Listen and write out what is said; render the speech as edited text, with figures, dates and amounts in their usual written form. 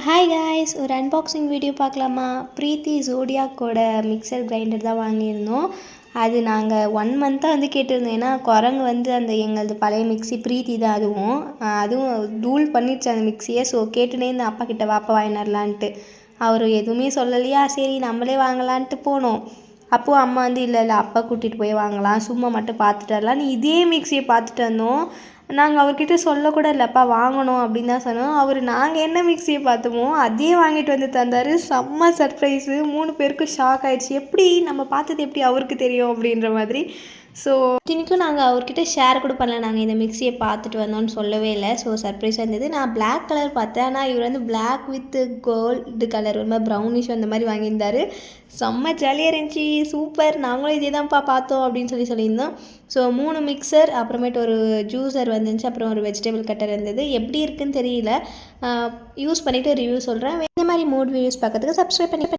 Hi guys, ஒரு unboxing video பார்க்கலாமா? Preethi ஜோடியாக்கோட mixer grinder தான் வாங்கியிருந்தோம். அது நாங்கள் 1 மந்த்தாக வந்து கேட்டிருந்தோம். ஏன்னா குரங்கு வந்து அந்த எங்களது பழைய மிக்ஸி ப்ரீத்தி தான் அதுவும் தூள் பண்ணிடுச்சு அந்த மிக்ஸியை. ஸோ கேட்டுனே இந்த அப்பா கிட்ட வாப்பா வாங்கினரலான்ட்டு. அவர் எதுவுமே சொல்லலையா, சரி நம்மளே வாங்கலான்ட்டு போனோம். அப்போது அம்மா வந்து இல்லை அப்பா கூட்டிகிட்டு போய் வாங்கலாம், சும்மா மட்டும் பார்த்துட்டு வரலாம். இதே மிக்ஸியை பார்த்துட்டு வந்தோம். நாங்கள் அவர்கிட்ட சொல்லக்கூட இல்லைப்பா வாங்கணும் அப்படின்னு தான் சொன்னோம். அவர் நாங்கள் என்ன மிக்ஸியை பார்த்தோமோ அதே வாங்கிட்டு வந்து தந்தார். செம்ம சர்ப்ரைஸு, 3 பேருக்கும் ஷாக் ஆகிடுச்சு. எப்படி நம்ம பார்த்தது எப்படி அவருக்கு தெரியும் அப்படின்ற மாதிரி. ஸோ இன்றைக்கும் நாங்கள் அவர்கிட்ட ஷேர் கூட பண்ணல, நாங்கள் இந்த மிக்ஸியை பார்த்துட்டு வந்தோம்னு சொல்லவே இல்லை. ஸோ சர்ப்ரைஸாக இருந்தது. நான் பிளாக் கலர் பார்த்தேன், ஆனால் இவர் வந்து பிளாக் வித் கோல்டு கலர் ஒரு மாதிரி ப்ரௌனிஷ் அந்த மாதிரி வாங்கியிருந்தார். செம்ம ஜாலியாக இருந்துச்சு, சூப்பர், நாங்களும் இதே தான்ப்பா பார்த்தோம் அப்படின்னு சொல்லியிருந்தோம். ஸோ 3 மிக்சர், அப்புறமேட்டு ஒரு ஜூஸர் வந்துருந்துச்சு, அப்புறம் ஒரு வெஜிடபிள் கட்டர் இருந்தது. எப்படி இருக்குன்னு தெரியல, யூஸ் பண்ணிவிட்டு ரிவ்யூ சொல்கிறேன். இந்த மாதிரி மூட் வீடியோஸ் பார்க்கறதுக்கு சப்ஸ்கிரைப் பண்ணி